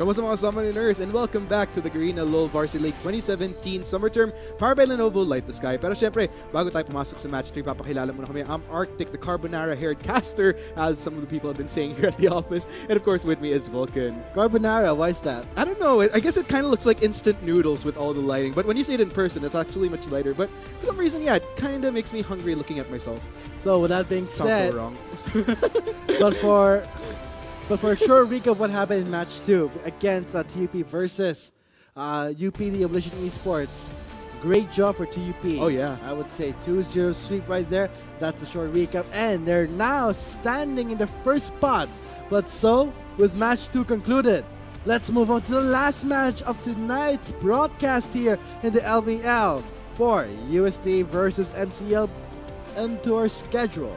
Kamusta mga summoners, and welcome back to the Garena Varsity League 2017 Summer Term powered by Lenovo Light the Sky. Pero syempre, bago tayo pumasok sa match 3, papakilala muna kami. I'm Arctic, the Carbonara-haired caster, as some of the people have been saying here at the office. And of course, with me is Vulcan. Carbonara, why is that? I don't know. I guess it kind of looks like instant noodles with all the lighting. But when you see it in person, it's actually much lighter. But for some reason, yeah, it kind of makes me hungry looking at myself. So with that being Sounds said, so wrong. But for a short recap of what happened in match 2 against TUP versus UP, the Evolution Esports. Great job for TUP. Oh, yeah. I would say 2-0 sweep right there. That's a short recap. And they're now standing in the first spot. But so, with match 2 concluded, let's move on to the last match of tonight's broadcast here in the LVL for UST versus MCL into our schedule.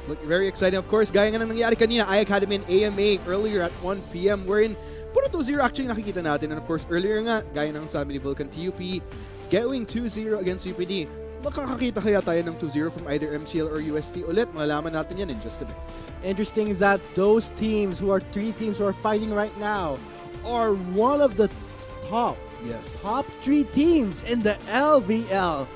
Look, very exciting. Of course, gaya nga ng nangyari kanina, iAcademy and AMA earlier at 1 p.m. wherein puro 2-0 actually nakikita natin. And of course, earlier nga, gaya ng sabi ni Vulcan, TUP going 2-0 against UPD. Makakakita kaya tayo ng 2-0 from either MCL or UST ulit? Malalaman natin yan in just a bit. Interesting that those teams, who are 3 teams who are fighting right now, are one of the top 3 teams in the LVL.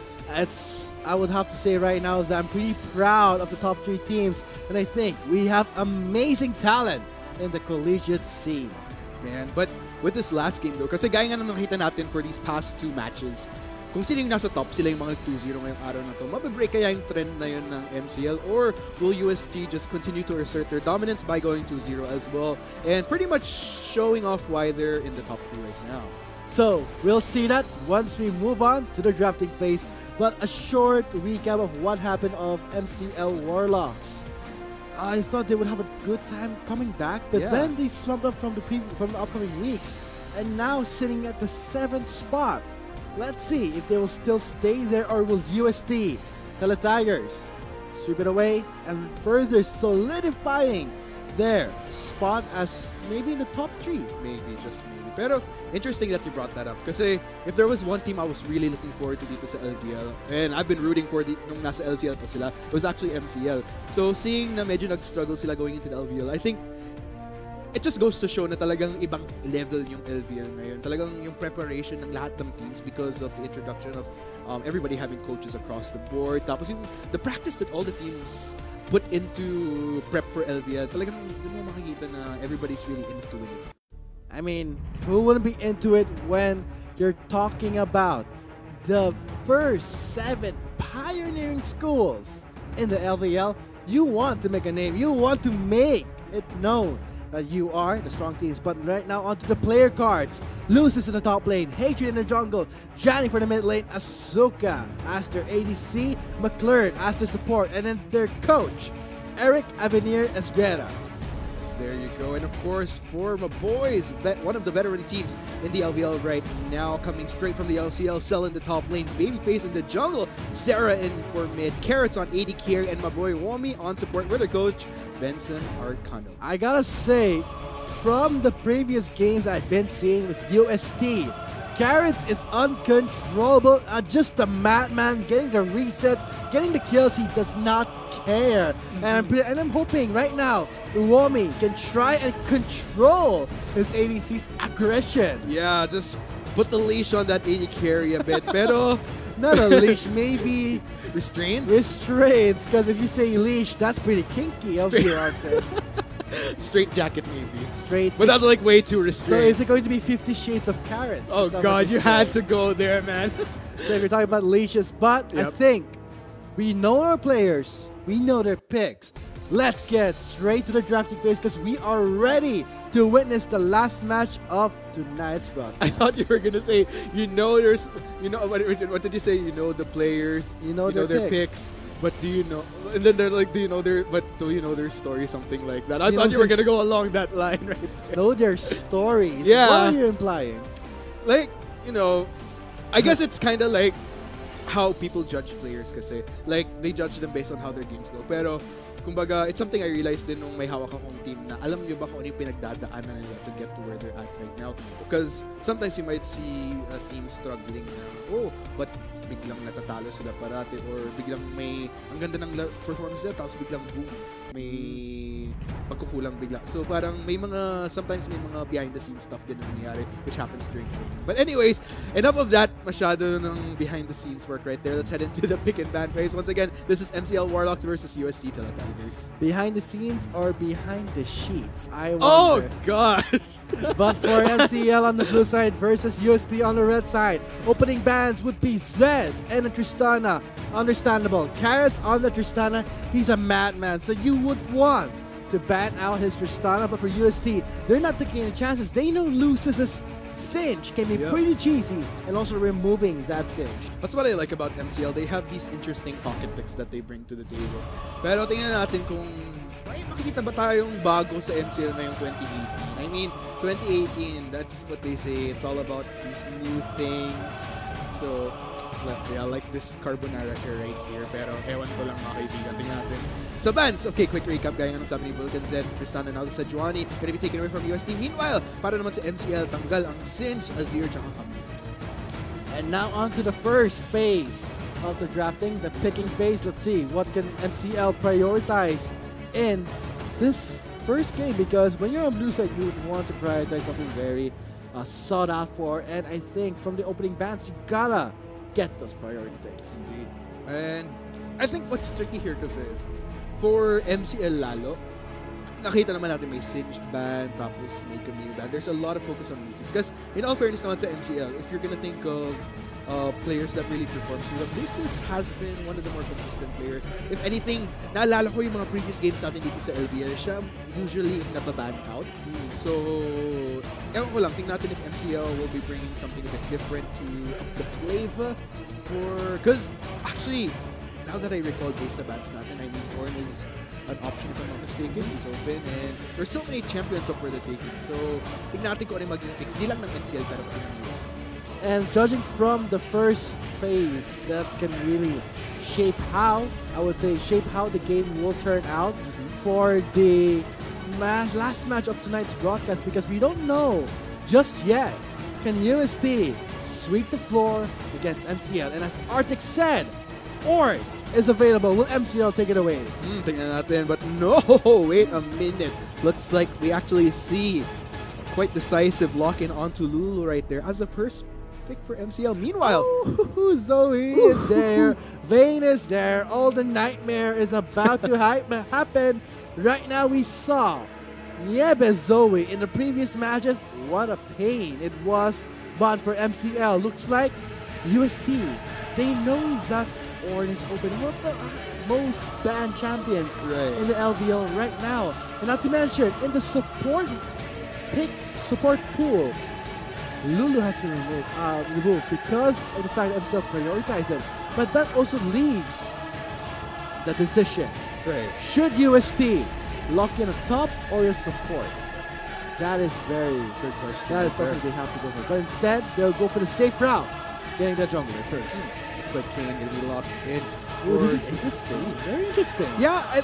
I would have to say right now that I'm pretty proud of the top 3 teams, and I think we have amazing talent in the collegiate scene. Man, but with this last game though, kasi gaya nga nang nakita natin for these past 2 matches, kung sino yung nasa top, sila yung mga 2-0 ngayong araw na to. Mabibreak kaya yung trend na yun ng MCL, or will UST just continue to assert their dominance by going 2-0 as well, and pretty much showing off why they're in the top 3 right now? So, we'll see that once we move on to the drafting phase. But a short recap of what happened of MCL Warlocks. I thought they would have a good time coming back, but then they slumped up from the upcoming weeks, and now sitting at the 7th spot. Let's see if they will still stay there, or will UST, Tigers, sweep it away and further solidifying their spot as maybe in the top 3. Maybe, just maybe. Pero interesting that you brought that up. Kasi if there was one team I was really looking forward to dito sa LVL, and I've been rooting for nung nasa LCL pa sila, it was actually MCL. So seeing na medyo nag-struggle sila going into the LVL, I think it just goes to show na talagang ibang level yung LVL ngayon. Talagang yung preparation ng lahat ng teams because of the introduction of everybody having coaches across the board. Tapos yung the practice that all the teams put into prep for LVL, talagang doon mo makikita na everybody's really into it. I mean, who wouldn't be into it when you're talking about the first 7 pioneering schools in the LVL? You want to make a name. You want to make it known that you are the strong teams. But right now, onto the player cards. Lucis in the top lane, Hatred in the jungle, Johnny for the mid lane, Asuka as their ADC, McClure as their support, and then their coach, Eric Avenir as Garena. There you go. And of course, for my boys, one of the veteran teams in the LVL right now, coming straight from the LCL, Cell in the top lane, Babyface in the jungle, Sarah in for mid, Carrots on AD carry, and my boy Wami on support with their coach, Benson Arcano. I gotta say, from the previous games I've been seeing with UST, Carrots is uncontrollable, just a madman, getting the resets, getting the kills, he does not care. And I'm hoping right now, Uwomi can try and control his ADC's aggression. Yeah, just put the leash on that AD carry a bit, pero... Not a leash, maybe... Restraints? Restraints, because if you say leash, that's pretty kinky out there. Straight jacket, maybe. Straight. But that's like way too restrained. So is it going to be 50 Shades of Carrots? Oh God, you had to go there, man. So if you're talking about leashes, but I think we know our players, we know their picks. Let's get straight to the drafting phase because we are ready to witness the last match of tonight's broadcast. I thought you were gonna say, what did you say? You know the players, you know their picks. But do you know? And then they're like, do you know their story? Something like that. I thought you were gonna go along that line right there. Know their stories. Yeah. What are you implying? Like, I guess it's kind of like how people judge players kasi. Like, they judge them based on how their games go. Pero, kumbaga, it's something I realized din nung may hawak akong team na alam nyo ba kung ano yung pinagdadaanan nila to get to where they're at right now. Because sometimes you might see a team struggling na, but biglang natatalo sila parati or biglang ang ganda ng performance nila tapos biglang boom, may pagkukulang bigla. So parang sometimes may mga behind the scenes stuff din na nangyayari which happens during training. But anyways, enough of that. Masyado ng behind the scenes work right there. Let's head into the pick and ban phase. Once again, this is MCL Warlocks versus UST Teletigers. Behind the scenes or behind the sheets? I wonder. Oh gosh! But for MCL on the blue side versus UST on the red side, opening bans would be Zed and Tristana. Understandable. Carrots on the Tristana, he's a madman, so you would want to ban out his Tristana, but for UST, they're not taking any chances. They know Lucis's cinch can be pretty cheesy, and also removing that cinch. That's what I like about MCL. They have these interesting pocket picks that they bring to the table. Pero tingnan natin kung may makikita ba tayong bago sa MCL ngayong 2018. I mean, 2018, that's what they say. It's all about these new things. So, yeah, like this carbonara here right here. Pero ewan ko lang mga kaibigan. Tingnan natin. So bans, okay, quick recap gaya ng sabi ni Vulcan Zed, Tristan, and now sa Juani, gonna be taken away from UST. Meanwhile, para naman sa MCL, tanggal ang Cinch, Azir, tsaka Kami. And now on to the first phase of the drafting, the picking phase. Let's see, what can MCL prioritize in this first game? Because when you're on blue side, you would want to prioritize something very sought out for. And I think from the opening bans, you gotta get those priority picks. Indeed. And I think what's tricky here kasi is, for MCL lalo, nakita naman natin may Singed ban, tapos may Camille ban. There's a lot of focus on Lucis. Because in all fairness naman sa MCL, if you're gonna think of players that really perform, so Lucis has been one of the more consistent players. If anything, naalala ko yung mga previous games natin dito sa LBL, siya usually nababan out. So, ewan ko lang, tingnan natin if MCL will be bringing something a bit different to up the flavor for... Because, actually, now that I recall base sa bans natin, I mean, Orn is an option if I'm not mistaken. He's open and there's so many champions up for the taking. So, tingnan natin kung ano yung magiging picks. Di lang ng MCL, pero pati ng UST. And judging from the first phase, that can really shape how, I would say, shape how the game will turn out for the last match of tonight's broadcast, because we don't know just yet. Can UST sweep the floor against MCL? And as Arctic said, Orn is available. Will MCL take it away? Tingnan natin, but no! Wait a minute. Looks like we actually see quite decisive lock-in onto Lulu right there as the first pick for MCL. Meanwhile, Zoe is there. Vayne is there. All the nightmare is about to happen. Right now, we saw Niebe Zoe in the previous matches. What a pain it was. But for MCL, looks like UST, they know that Orn is open. One of the most banned champions in the LVL right now. And not to mention, in the support pool, Lulu has been removed because of the fact that MCL prioritized it. But that also leaves the decision. Should UST lock in a top or a support? That is very good question. That is something they have to go for. But instead, they'll go for the safe route, getting the jungler first. Looks like Kane gonna be locked in. Ooh, this is interesting. Very interesting. Yeah,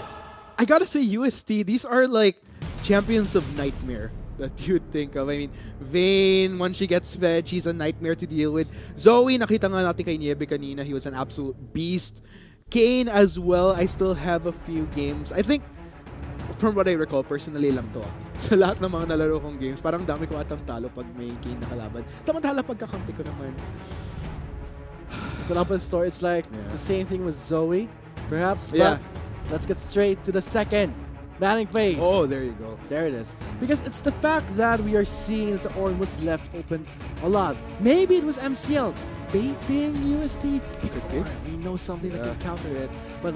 I gotta say UST, these are like champions of nightmare that you'd think of. I mean, Vayne, once she gets fed, she's a nightmare to deal with. Zoe, nakita nga natin kay Niebe kanina, he was an absolute beast. Kane as well, I still have a few games. I think, from what I recall, personally lang to. Sa lahat ng mga nalaro kong games, parang dami ko atang talo pag may Kane na kalaban. Samantala pagkakampi ko naman. It's an opposite story. It's like the same thing with Zoe, perhaps. Yeah. But let's get straight to the second banning phase. Oh, there you go. There it is. Because it's the fact that we are seeing that the Orn was left open a lot. Maybe it was MCL baiting UST. Because we know something that can counter it. But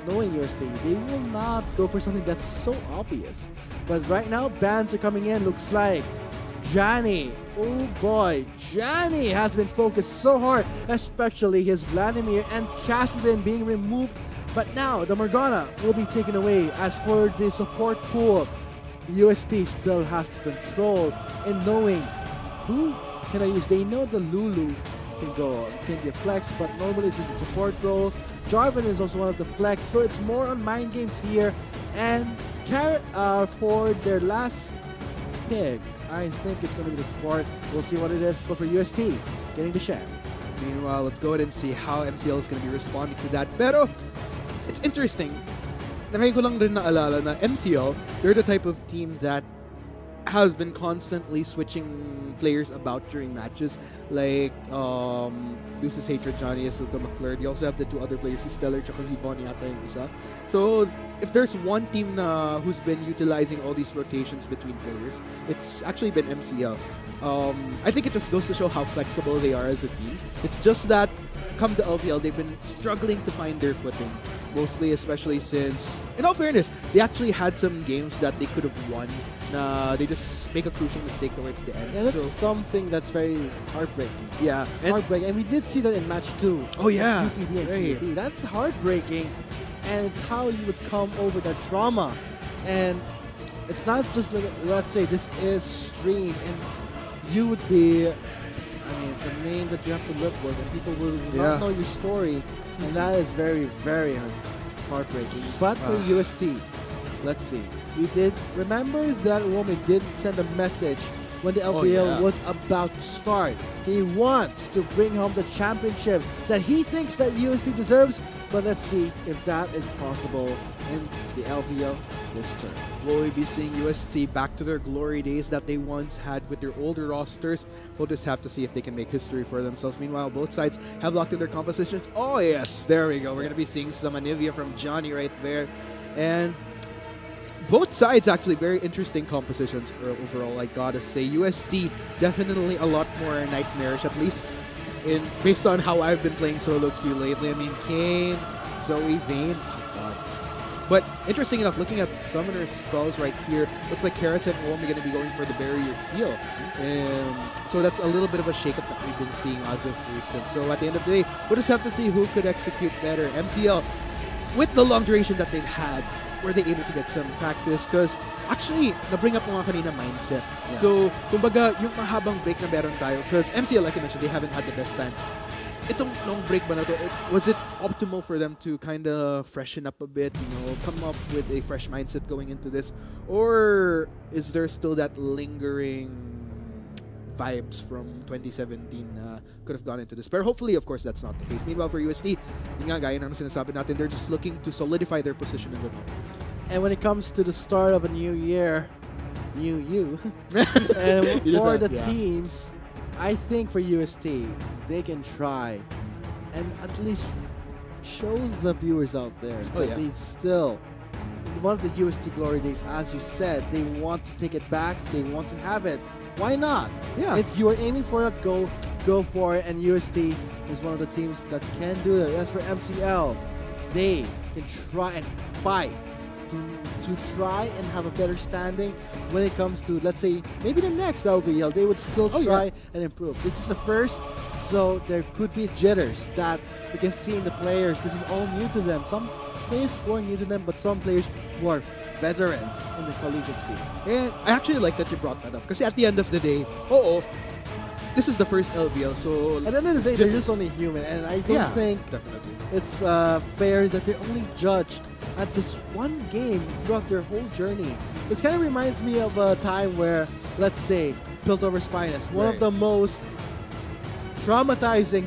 knowing UST, they will not go for something that's so obvious. But right now, bans are coming in. Looks like Johnny. Oh boy, Johnny has been focused so hard, especially his Vladimir and Cassidy being removed. But now the Morgana will be taken away. As for the support pool, UST still has to control in knowing who can I use. They know the Lulu can be a flex, but normally it's in the support role. Jarvan is also one of the flex, so it's more on mind games here. And Carrot for their last pick, I think it's going to be the support. We'll see what it is. But for UST, getting the shot. Meanwhile, let's go ahead and see how MCL is going to be responding to that. Pero, it's interesting. ngayon ko lang rin naalala na MCL, they're the type of team that has been constantly switching players about during matches. Like, Deuce's Hatred, Johnny, Asuka, McClure. You also have the two other players, si Stellar tsaka si Bonnie yata yung isa. So, if there's one team na who's been utilizing all these rotations between players, it's actually been MCL. I think it just goes to show how flexible they are as a team. It's just that, come to LVL, they've been struggling to find their footing. Mostly, especially since, in all fairness, they actually had some games that they could have won. They just make a crucial mistake towards the end. Yeah, that's something that's very heartbreaking. Yeah. Heartbreaking. And we did see that in match 2. Oh, yeah. UPD and Right. PUP. That's heartbreaking. And it's how you would come over that trauma. And it's not just, let's say, this is stream. And you would be, I mean, it's a name that you have to live with. And people will not know your story. And that is very, very heartbreaking. But for UST, let's see. We did remember that Romy did send a message when the LPL was about to start. He wants to bring home the championship that he thinks that UST deserves. But let's see if that is possible in the LPL this term. Will we be seeing UST back to their glory days that they once had with their older rosters? We'll just have to see if they can make history for themselves. Meanwhile, both sides have locked in their compositions. Oh yes, there we go. We're going to be seeing some Anivia from Johnny right there. And both sides actually very interesting compositions overall, I gotta say. UST definitely a lot more nightmarish, at least based on how I've been playing solo queue lately. I mean, Kane, Zoe, Vayne, oh god. But interesting enough, looking at Summoner spells right here, looks like Carrots and Omi going to be going for the barrier heal. So that's a little bit of a shakeup that we've been seeing as of recent. So at the end of the day, we'll just have to see who could execute better. MCL, with the long duration that they've had, were they able to get some practice? Because actually, na-bring up mo nga kanina mindset. Yeah. So, kumbaga, yung mahabang break na meron tayo, because MCL, like I mentioned, they haven't had the best time. Itong long break ba na to, was it optimal for them to kind of freshen up a bit, come up with a fresh mindset going into this? Or is there still that lingering vibes from 2017 could have gone into this? But hopefully, of course, that's not the case. Meanwhile, for UST, yun nga, gaya ng sinasabi natin, they're just looking to solidify their position in the top. And when it comes to the start of a new year, and for the teams, I think for UST, they can try and at least show the viewers out there that they still, one of the UST glory days, as you said, they want to take it back, they want to have it. Why not? Yeah. If you are aiming for that goal, go for it. And UST is one of the teams that can do it. As for MCL, they can try and fight to try and have a better standing when it comes to, let's say, maybe the next LVL. They would still try and improve. This is the first, so there could be jitters that we can see in the players. This is all new to them. Some players were new to them, but some players were veterans in the collegiate scene. And I actually like that you brought that up, because at the end of the day, this is the first LVL, so at the end of the day, they're just only human, and I don't think it's fair that they're only judged at this one game throughout their whole journey. This kind of reminds me of a time where, let's say, Piltover's Finest, one of the most traumatizing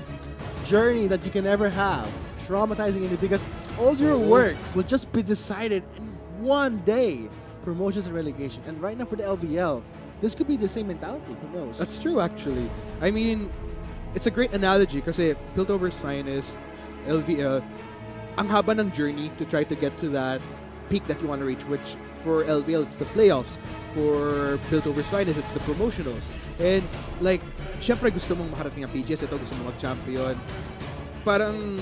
journey that you can ever have. Traumatizing in it because all your work will just be decided in one day. Promotions and relegation. And right now for the LVL, this could be the same mentality. Who knows? That's true, actually. I mean, it's a great analogy kasi Piltover's Finest, LVL, ang haba ng journey to try to get to that peak that you want to reach, which for LVL, it's the playoffs. For Piltover's Finest, it's the promotionals. And like, syempre gusto mong makarating ang PGS, ito gusto mong mag-champion. Parang,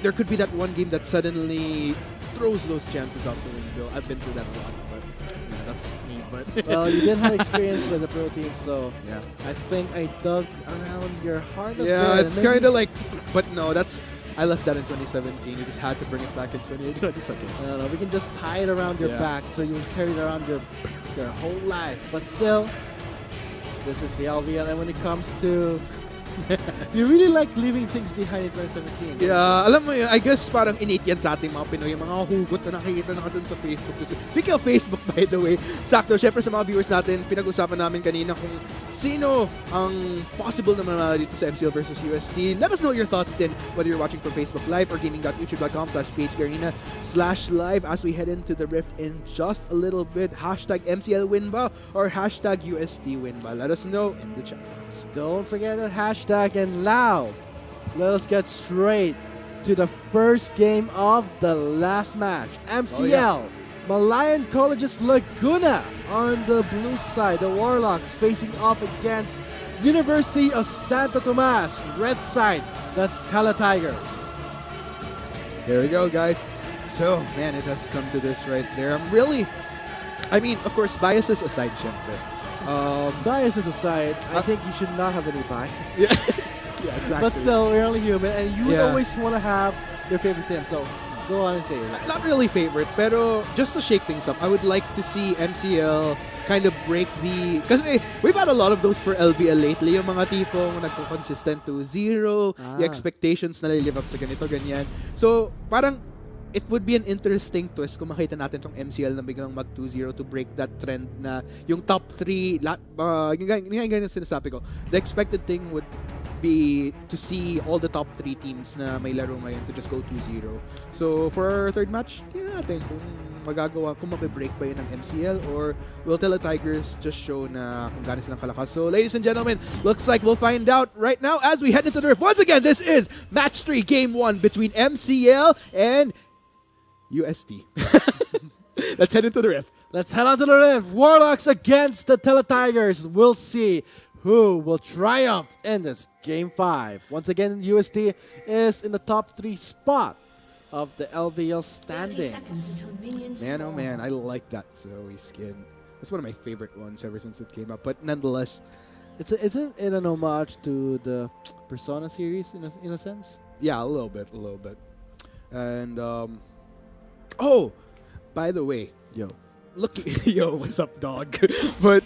there could be that one game that suddenly throws those chances out the window. I've been through that a lot, but that's just me. But well, you didn't have experience with the pro team, so yeah, I think I dug around your heart a bit. Yeah, it's kind of like, but no, I left that in 2017. You just had to bring it back in 2018. It's okay. No, we can just tie it around your back so you carry it around your whole life. But still, this is the LVL, and when it comes to You really like leaving things behind in 2017. Yeah, alam mo yun, I guess parang innate yan sa ating mga Pinoy, yung mga hugot na nakikita natin sa Facebook. Speaking of Facebook, by the way, sakto, syempre sa mga viewers natin, pinag-usapan namin kanina kung sino ang possible na manalo dito sa MCL versus UST. Let us know your thoughts then, whether you're watching from Facebook Live or gaming.youtube.com/PHGarena/live as we head into the Rift in just a little bit. Hashtag MCL win ba or hashtag UST win ba? Let us know in the chat box. Don't forget that hashtag, and now let us get straight to the first game of the last match. MCL, Malayan College's Laguna on the blue side. The Warlocks facing off against University of Santo Tomas, red side, the Teletigers. Here we go, guys. So, man, it has come to this right there. I mean, of course, biases aside, syempre. Biases aside, I think you should not have any bias. Yeah, yeah, exactly. But still, we're only human, and you would Yeah. always want to have your favorite team. So go on and say it. Not really favorite, pero just to shake things up, I would like to see MCL kind of break the... Kasi we've had a lot of those for LBL lately, yung mga tipong nagko-consistent to 0, yung expectations na live up to ganito, ganyan. So, parang it would be an interesting twist kung makita natin tong MCL na biglang mag 2-0 to break that trend na yung top 3, yung ganyan sinasabi ko, the expected thing would be to see all the top 3 teams na may laro ngayon to just go 2-0. So, for our third match, tingnan natin kung magagawa, kung mabe-break ba yun ng MCL or will Teletigers just show na kung gaano silang kalakas. So, ladies and gentlemen, looks like we'll find out right now as we head into the Rift. Once again, this is Match 3, Game 1 between MCL and UST. Let's head into the Rift. Let's head on to the Rift. Warlocks against the Teletigers. We'll see who will triumph in this Game 5. Once again, UST is in the top 3 spot of the LVL standing. Man, oh man, I like that Zoe skin. That's one of my favorite ones ever since it came up. But nonetheless, Isn't it an homage to the Persona series in a sense? yeah, a little bit. And oh, by the way, look, yo, what's up, dog? But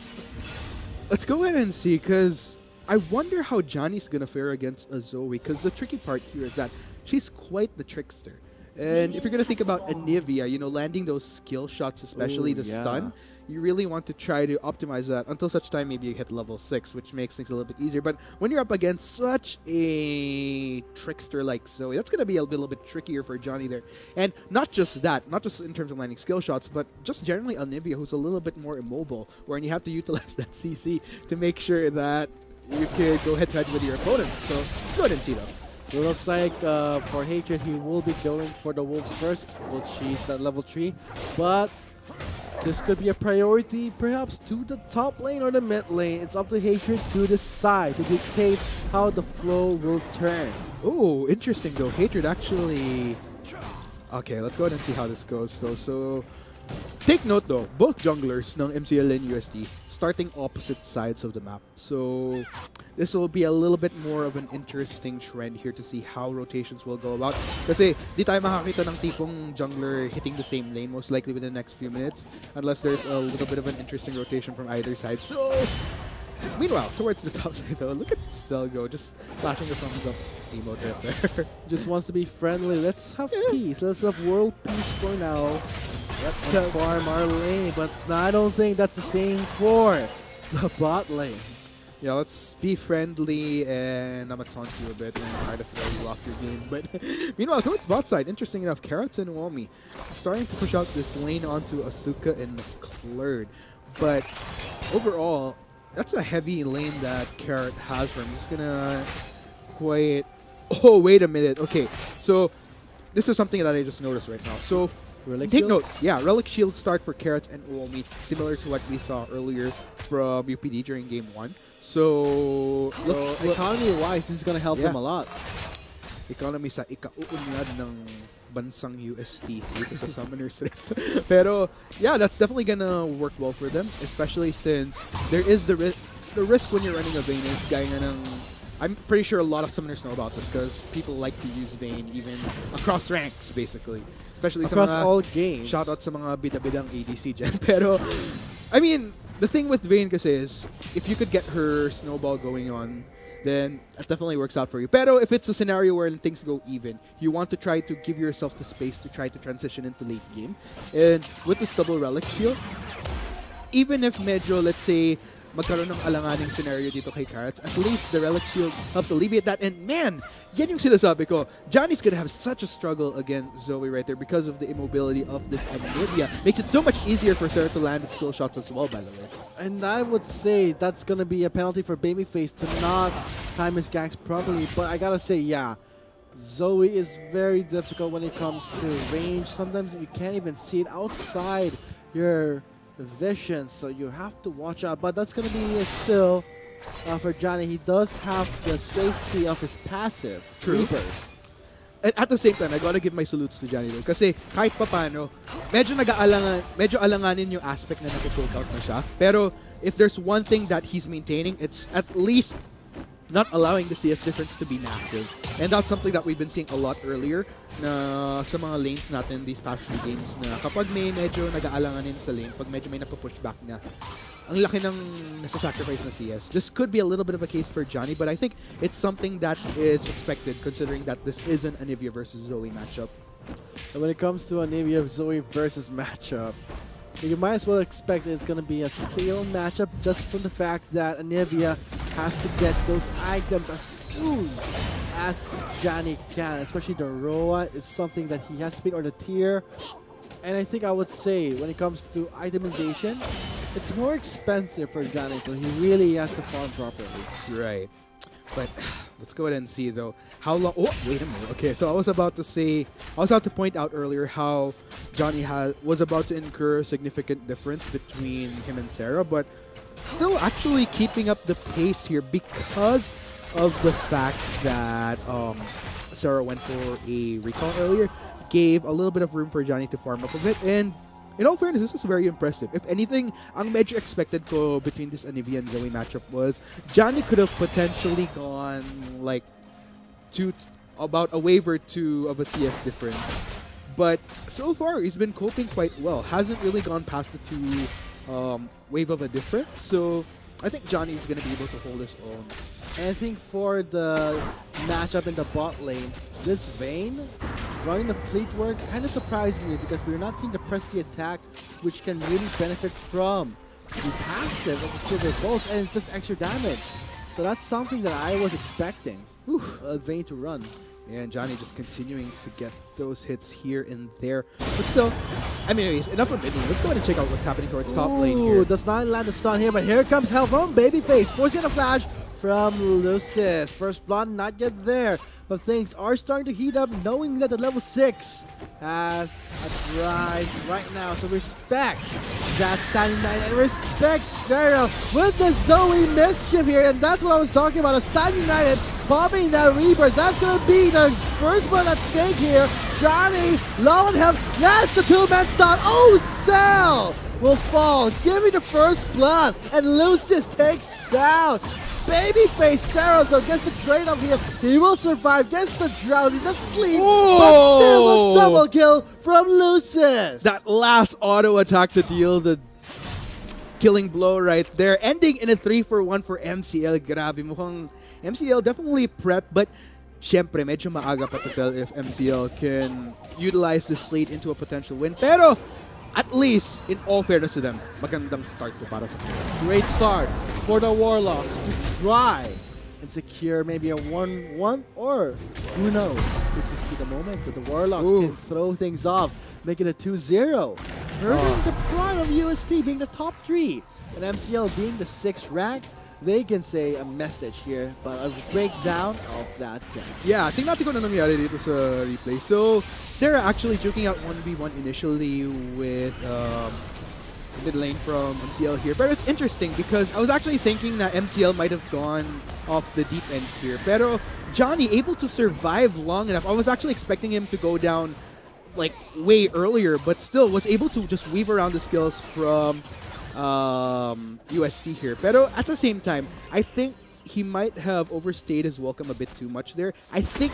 let's go ahead and see, because I wonder how Johnny's gonna fare against a Zoe. Because the tricky part here is that she's quite the trickster. And if you're gonna think about Anivia, you know, landing those skill shots, especially the stun, you really want to try to optimize that until such time maybe you hit level 6, which makes things a little bit easier. But when you're up against such a trickster like Zoe, that's gonna be a little bit trickier for Johnny there. And not just that, not just in terms of landing skill shots, but just generally Anivia, who's a little bit more immobile, wherein you have to utilize that CC to make sure that you can go head-to-head with your opponent. So let's go ahead and see though. It looks like for Hatred, he will be going for the Wolves first. Will cheese that level 3. But this could be a priority perhaps to the top lane or the mid lane. It's up to Hatred to decide, to dictate how the flow will turn. Oh, interesting though. Hatred actually... Okay, let's go ahead and see how this goes though. So, take note though, both junglers ng MCL and UST starting opposite sides of the map. So, this will be a little bit more of an interesting trend here to see how rotations will go about. Kasi di tayo makakita ng tipong jungler hitting the same lane most likely within the next few minutes unless there's a little bit of an interesting rotation from either side. So, meanwhile, towards the top side though, look at Selgo just flashing the thumbs up emote right there. Just wants to be friendly. Let's have peace. Let's have world peace for now. Let's farm our lane, but I don't think that's the same for the bot lane. Yeah, let's be friendly, and I'm gonna taunt you a bit and try to throw you off your game. But meanwhile, so it's bot side. Interesting enough, Carrots and Wami starting to push out this lane onto Asuka and McClurd. But overall, that's a heavy lane that Carrot has for him. He's gonna quite... Oh, wait a minute. Okay, so this is something that I just noticed right now. So take note, yeah, Relic Shield start for Carrots and Uomi, similar to what we saw earlier from UPD during Game 1. So economy-wise, this is going to help them a lot. Economy sa ikauunlad ng bansang UST dito sa Summoner's Rift. Pero, yeah, that's definitely gonna work well for them, especially since there is the risk when you're running a Vayne is gaya nga ng... I'm pretty sure a lot of summoners know about this because people like to use Vayne even across ranks, basically. Especially across sa mga, all games. Shoutout sa mga bida-bidang ADC dyan. Pero, I mean, the thing with Vayne kasi is, if you could get her snowball going on, then that definitely works out for you. Pero if it's a scenario where things go even, you want to try to give yourself the space to try to transition into late game. And with this double relic shield, even if medyo, let's say, magkaroon ng alanganing scenario dito kay Carrots, at least the relic shield helps alleviate that. And man, yan yung sinasabi ko. Johnny's gonna have such a struggle against Zoe right there because of the immobility of this Anivia. Makes it so much easier for Sarah to land the skill shots as well, by the way. And I would say that's going to be a penalty for Babyface to not time his ganks properly. But I gotta say, yeah, Zoe is very difficult when it comes to range. Sometimes you can't even see it outside your vision, so you have to watch out. But that's going to be still for Johnny. He does have the safety of his passive. True. And at the same time, I gotta give my salutes to Johnny though. Kasi kahit papano, medyo alanganin yung aspect na nag-pull out na siya. Pero if there's one thing that he's maintaining, it's at least not allowing the CS difference to be massive. And that's something that we've been seeing a lot earlier na sa mga lanes natin these past few games na kapag may medyo nag-aalanganin sa lane, pag medyo may napapush back na, ang laki ng nasa-sacrifice na CS. This could be a little bit of a case for Johnny, but I think it's something that is expected considering that this is an Anivia versus Zoe matchup. And when it comes to Anivia Zoe versus matchup, you might as well expect it's going to be a stale matchup just from the fact that Anivia has to get those items as soon as Johnny can, especially the Roa is something that he has to pick, or the tier. And I think I would say when it comes to itemization, it's more expensive for Johnny, so he really has to farm properly. Right. But let's go ahead and see though how long. Oh, wait a minute. Okay, so I was about to point out earlier how Johnny was about to incur a significant difference between him and Sarah, but still actually keeping up the pace here because of the fact that Sarah went for a recall earlier, gave a little bit of room for Johnny to farm up a bit, and in all fairness, this was very impressive. If anything, ang medyo expected ko between this Anivia and Zoe matchup was Johnny could have potentially gone like about a wave or two of a CS difference. But so far, he's been coping quite well. Hasn't really gone past the 2 wave of a difference. So I think Johnny is going to be able to hold his own. And I think for the matchup in the bot lane, this Vayne running the fleet work kind of surprises me because we're not seeing the Prestige attack, which can really benefit from the passive of the Silver Bolts, and it's just extra damage. So that's something that I was expecting Vayne to run. And Johnny just continuing to get those hits here and there. But still, I mean, anyways, enough of mid lane. Let's go ahead and check out what's happening towards top lane here. Does not land the stun here, but here comes help from Babyface. Forcing a flash from Lucis. First blood not yet there, but things are starting to heat up, knowing that the level 6 has a drive right now. So respect that standing 9 and respect Sarah with the Zoe mischief here. And that's what I was talking about, a standing 9 and popping that rebirth. That's going to be the first one at stake here. Johnny, low on health. That's the 2-man stun. Oh, Cell will fall, giving the first blood, and Lucis takes down Babyface. Sarah though gets the trade-off here. He will survive, gets the drowsy, the sleep, but still a double kill from Lucis. That last auto attack to deal the killing blow right there, ending in a 3-for-1 for MCL. Grabe, mukhang MCL definitely prepped, but syempre medyo maaga pa to tell if MCL can utilize this lead into a potential win. Pero at least, in all fairness to them, magandang start to para sa kanila. Great start for the Warlocks to try and secure maybe a 1-1, or who knows, could this be the moment that the Warlocks can throw things off, make it a 2-0. Hurting the pride of UST being the top 3 and MCL being the 6th rank. They can say a message here, but a breakdown of that game. Yeah, tingnan natin kung ano nangyari dito sa replay. So, Sarah actually joking out 1v1 initially with mid lane from MCL here. But it's interesting because I was actually thinking that MCL might have gone off the deep end here. Pero Johnny able to survive long enough. I was actually expecting him to go down like way earlier, but still was able to just weave around the skills from UST here. Pero at the same time, I think he might have overstayed his welcome a bit too much there. I think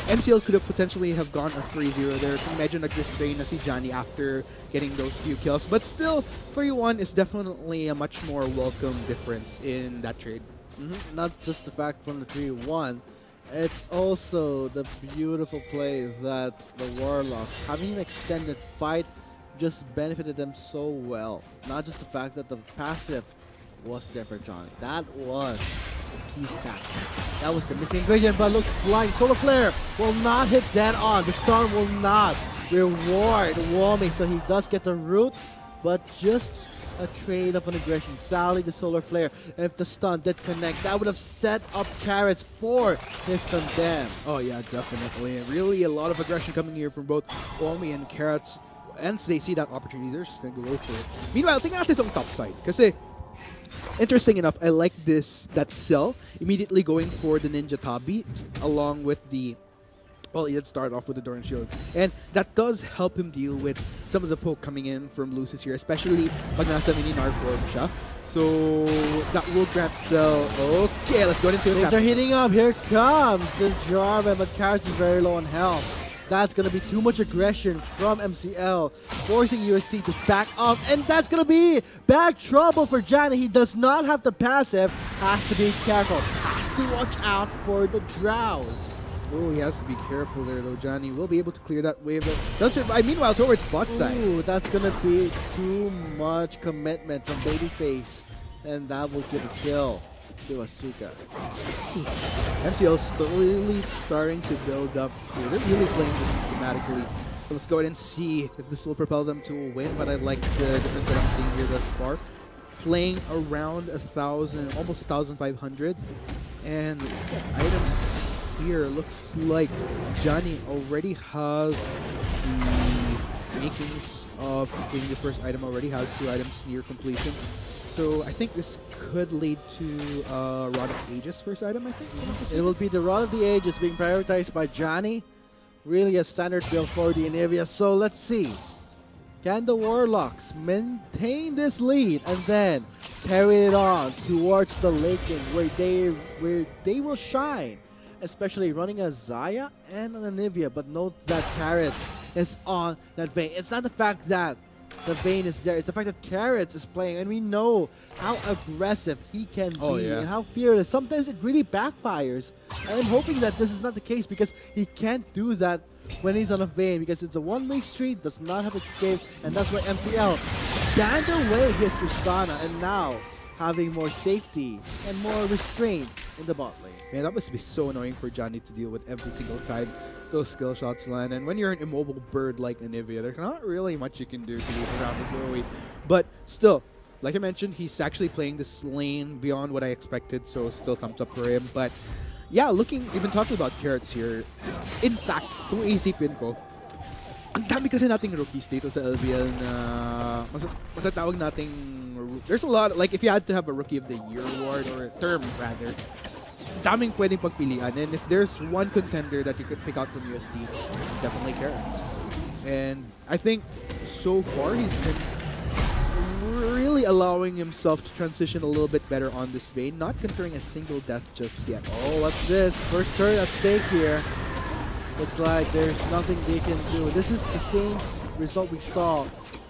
MCL could have potentially have gone a 3-0 there. Kung medyo nag-restrain na si Johnny after getting those few kills. But still, 3-1 is definitely a much more welcome difference in that trade. Not just the fact from the 3-1, it's also the beautiful play that the Warlocks, having an extended fight, just benefited them so well. Not just the fact that the passive was there for Johnny. That was the key stat. That was the missing ingredient, but looks like Solar Flare will not hit dead on. The storm will not reward Wami, so he does get the root, but just a trade of an aggression. Sally the Solar Flare. If the stun did connect, that would have set up Carrots for his Condemn. Oh yeah, definitely. And really a lot of aggression coming here from both Wami and Carrots. Once they see that opportunity, they're just going to go for it. Meanwhile, tingnan natin itong top side. Kasi, interesting enough, I like that cell immediately going for the Ninja Tabi along with the... Well, he did start off with the Doran Shield. And that does help him deal with some of the poke coming in from Lucis here, especially pag nasa mini-Nar form siya. So, that will grant cell. Okay, let's go ahead and see what's Things are happening. heating up. Here comes the Jarvan, but Carrots is very low on health. That's going to be too much aggression from MCL, forcing UST to back up, and that's going to be bad trouble for Johnny. He does not have the passive, has to be careful, has to watch out for the Drowse. Oh, he has to be careful there, though. Johnny will be able to clear that wave. Does survive. Meanwhile, towards bot side. Ooh, that's going to be too much commitment from Babyface, and that will give a kill to Asuka. MCL slowly starting to build up here. They're really playing this systematically. So let's go ahead and see if this will propel them to a win. But I like the difference that I'm seeing here thus far. Playing around 1,000, almost 1,500. And items here looks like Johnny already has the makings of completing the first item, already has 2 items near completion. So I think this could lead to Rod of Ages first item, I think. It will be the Rod of the Ages being prioritized by Johnny. Really a standard build for the Anivia. So let's see. Can the Warlocks maintain this lead and then carry it on towards the late game where they will shine? Especially running a Zaya and an Anivia. But note that Carrots is on that vein. It's not the fact that the vein is there. It's the fact that Carrots is playing, and we know how aggressive he can be and how fearless. Sometimes it really backfires. I'm hoping that this is not the case because he can't do that when he's on a vein because it's a one-way street, does not have escape, and that's why MCL banned away his Tristana and now having more safety and more restraint in the bot lane. Man, that must be so annoying for Johnny to deal with every single time those skill shots land. And when you're an immobile bird like Anivia, there's not really much you can do to move around the Zoe. But still, like I mentioned, he's actually playing this lane beyond what I expected, so still thumbs up for him. But yeah, we've been talking about Carrots here. In fact, kung iisipin ko, ang dami kasi nating rookies dito sa LBL na matatawag nating, there's a lot, like if you had to have a Rookie of the Year award or a term rather, daming pwedeng pagpilian. And if there's one contender that you could pick out from UST, definitely Carrots. And I think so far he's been really allowing himself to transition a little bit better on this vein, not conferring a single death just yet. Oh, what's this? First turret at stake here. Looks like there's nothing they can do. This is the same result we saw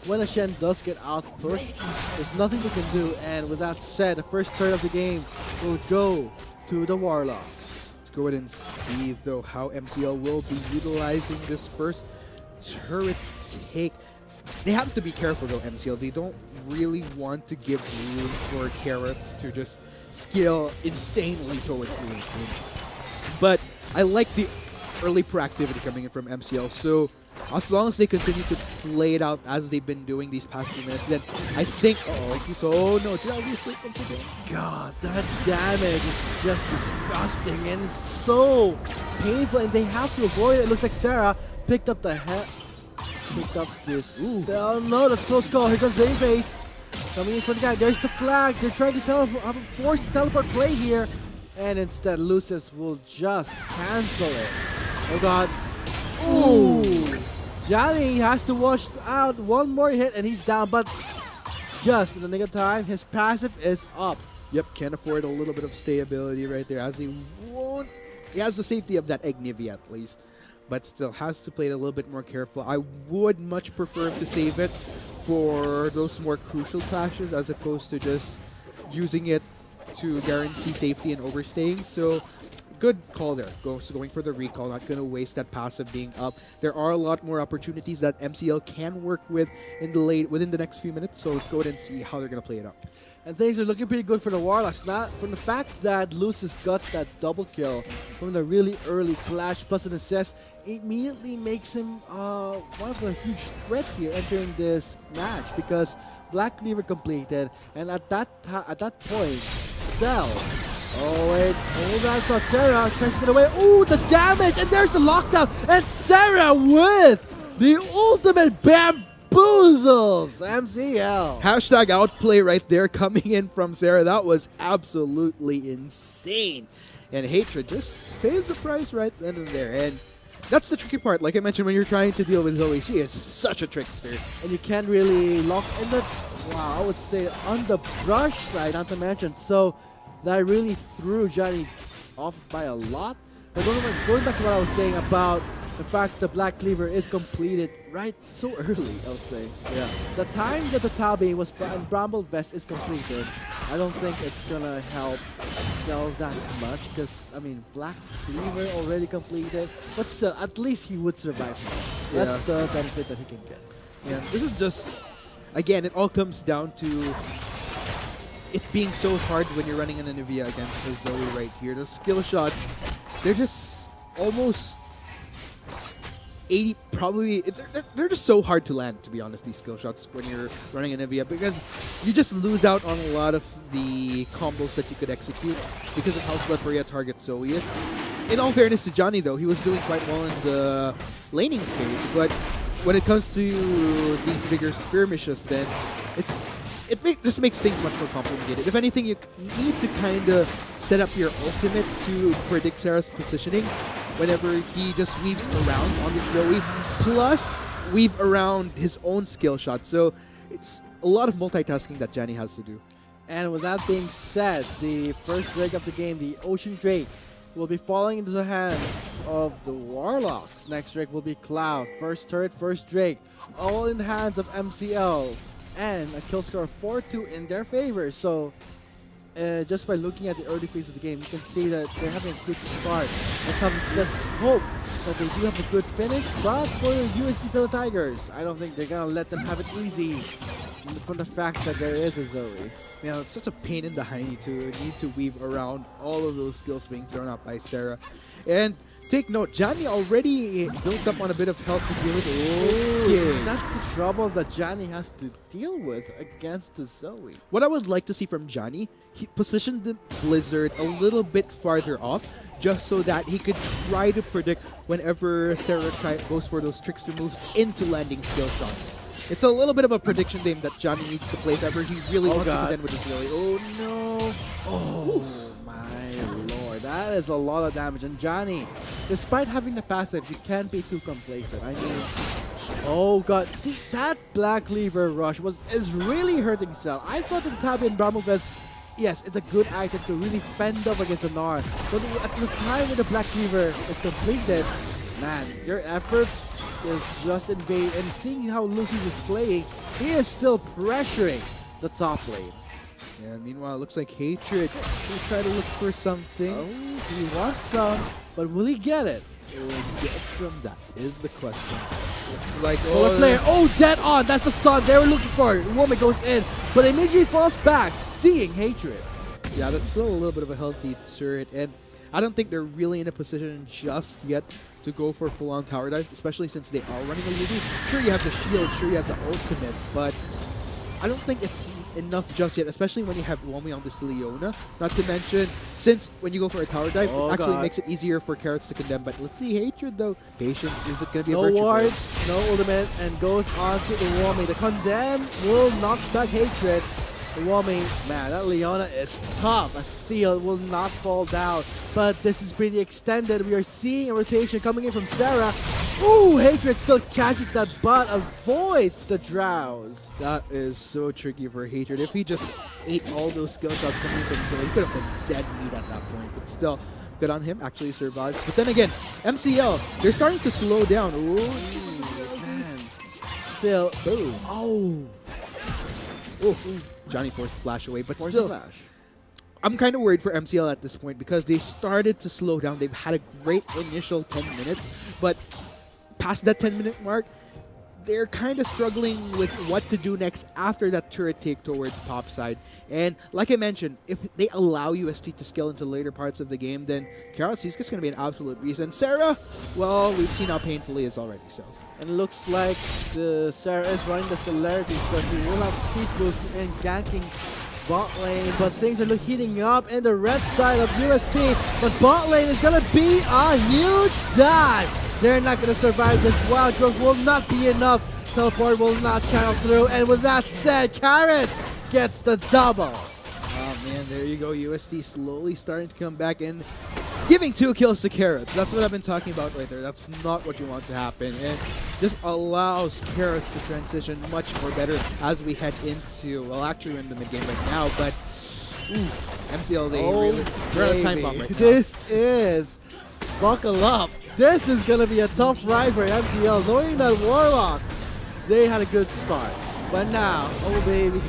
when a Shen does get out pushed. There's nothing they can do. And with that said, the first turret of the game will go to the Warlocks. Let's go ahead and see though how MCL will be utilizing this first turret take. They have to be careful though, MCL. They don't really want to give room for Carrots to just scale insanely towards the lane. But I like the early proactivity coming in from MCL. So as long as they continue to play it out as they've been doing these past few minutes, then I think, no, should I be asleep once again? God, that damage is just disgusting and it's so painful and they have to avoid it. It looks like Sarah picked up the head. Picked up this. Oh no, that's close call. Here comes Babyface. Coming in for the guy. There's the flag. They're trying to force the teleport play here. And instead, Lucis will just cancel it. Oh god. Ooh. Johnny has to watch out. One more hit and he's down. But just in the nick of time, his passive is up. Yep, can't afford a little bit of stability right there as he won't he has the safety of that Ignivia at least, but still has to play it a little bit more careful. I would much prefer to save it for those more crucial clashes as opposed to just using it to guarantee safety and overstaying. So good call there. Going for the recall, not going to waste that passive being up. There are a lot more opportunities that MCL can work with within the next few minutes. So let's go ahead and see how they're going to play it up. And things are looking pretty good for the Warlocks. Not from the fact that Lucis got that double kill from the really early clash plus an assist, immediately makes him one of the huge threat here entering this match because Black Cleaver completed, and at that point, Cell. Oh wait, hold on, thought Sarah tries to get away. Ooh, the damage, and there's the lockdown, and Sarah with the ultimate bamboozles MCL. Hashtag outplay right there coming in from Sarah. That was absolutely insane. And Hatred just pays the price right then and there. And that's the tricky part. Like I mentioned, when you're trying to deal with Zoe, she is such a trickster. And you can't really lock in the, wow, I would say on the brush side, not to mention. So that really threw Johnny off by a lot. But going back to what I was saying about the fact that Black Cleaver is completed right so early, I would say. Yeah. The time that the Tabi was and Bramble Vest is completed, I don't think it's gonna help Cell that much because I mean Black Cleaver already completed, but still at least he would survive. Yeah. That's the benefit that he can get. Yeah. This is just, again, it all comes down to it being so hard when you're running an Anivia against the Zoe right here. The skill shots, they're just almost 80, probably, they're just so hard to land, to be honest, these skill shots when you're running an Anivia, because you just lose out on a lot of the combos that you could execute because of how slippery a target Zoe is. In all fairness to Johnny, though, he was doing quite well in the laning phase, but when it comes to these bigger skirmishes, then just makes things much more complicated. If anything, you need to kind of set up your ultimate to predict Sarah's positioning whenever he just weaves around on this Zoe, plus weave around his own skill shot. So it's a lot of multitasking that Johnny has to do. And with that being said, the first Drake of the game, the Ocean Drake, will be falling into the hands of the Warlocks. Next Drake will be Cloud. First turret, first Drake, all in the hands of MCL. And a kill score of 4-2 in their favor. So just by looking at the early phase of the game, you can see that they're having a good start. Let's hope that they do have a good finish. But for the UST to the Tigers, I don't think they're going to let them have it easy from the fact that there is a Zoe. Yeah, it's such a pain in the hiney to need to weave around all of those skills being thrown out by Sarah. And take note, Johnny already built up on a bit of health to deal with. Okay. That's the trouble that Johnny has to deal with against the Zoe. What I would like to see from Johnny, he positioned the Blizzard a little bit farther off just so that he could try to predict whenever Sarah goes for those trickster moves into landing skill shots. It's a little bit of a prediction game that Johnny needs to play if ever he really wants to contend with his Zoe. Oh no! Oh my lord, that is a lot of damage. And Johnny, despite having the passive, you can't be too complacent. I mean, oh god, see that Black Cleaver rush is really hurting Cell. I thought the Tabi and Bramble, yes, it's a good item to really fend off against a Gnar. But at the time when the Black Cleaver is completed, man, your efforts is just in vain. And seeing how Lucius is playing, he is still pressuring the top lane. Yeah, meanwhile, it looks like Hatred will try to look for something. Oh, he wants some, but will he get it? Will he get some? That is the question. Looks like player. Oh, dead on. That's the stun they were looking for. Woman goes in, but immediately falls back, seeing Hatred. Yeah, that's still a little bit of a healthy turret, and I don't think they're really in a position just yet to go for full-on tower dives, especially since they are running a Lulu. Sure, you have the shield, sure, you have the ultimate, but I don't think it's enough just yet, especially when you have Womi on this Leona. Not to mention, since when you go for a tower dive, it actually makes it easier for Carrots to condemn. But let's see Hatred, though. Patience, is it going to be a virtue? No wards, no ultimate, and goes on to the Womi. The condemn will knock back Hatred. The Womi, man, that Leona is tough. A steal will not fall down. But this is pretty extended. We are seeing a rotation coming in from Sarah. Ooh, Hatred still catches that, but avoids the drowse. That is so tricky for Hatred. If he just ate all those skill shots coming from Zoe, he could have been dead meat at that point. But still, Good on him, actually survived. But then again, MCL, they're starting to slow down. Ooh, Man. Still. boom. Oh. Ooh. Johnny forced the flash away, but Force still, flash. I'm kind of worried for MCL at this point because they started to slow down. They've had a great initial 10 minutes, but past that 10-minute mark, they're kind of struggling with what to do next after that turret take towards top side. And like I mentioned, if they allow UST to scale into later parts of the game, then Carrots is just going to be an absolute beast. And Sarah, well, we've seen how painful he is already, so. And it looks like Sarah is running the celerity, so he will have speed boost and ganking bot lane, but things are heating up in the red side of UST, but bot lane is going to be a huge dive. They're not going to survive this. Wild growth will not be enough. Teleport will not channel through, and with that said, Carrots gets the double. Oh man, there you go. UST slowly starting to come back and giving 2 kills to Carrots. That's what I've been talking about right there. That's not what you want to happen. And just allows Carrots to transition much more better as we head into, well, actually we're in the mid game right now, but MCL, they're on a time bomb right now. This is, buckle up. This is going to be a tough ride for MCL, knowing that Warlocks, they had a good start. But now, oh baby,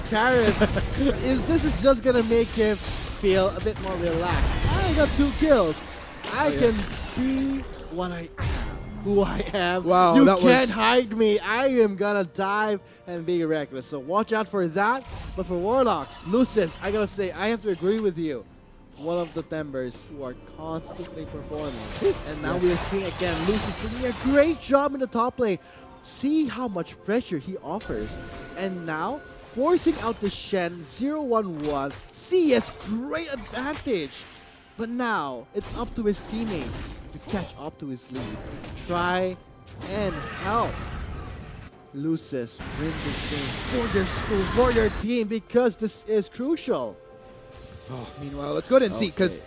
Carrots, this is just going to make him feel a bit more relaxed. I got 2 kills. I can be what I am, who I am. Wow, you that can't was... hide me. I am going to dive and be reckless. So watch out for that. But for Warlocks, Lucis, I got to say, I have to agree with you. One of the members who are constantly performing. And now we are seeing again Lucis doing a great job in the top lane. See how much pressure he offers. And now, forcing out the Shen 0-1-1. CS, great advantage. But now, it's up to his teammates to catch up to his lead. Try and help Lucis win this game for their school, for their team, because this is crucial. Oh, meanwhile, let's go ahead and see, because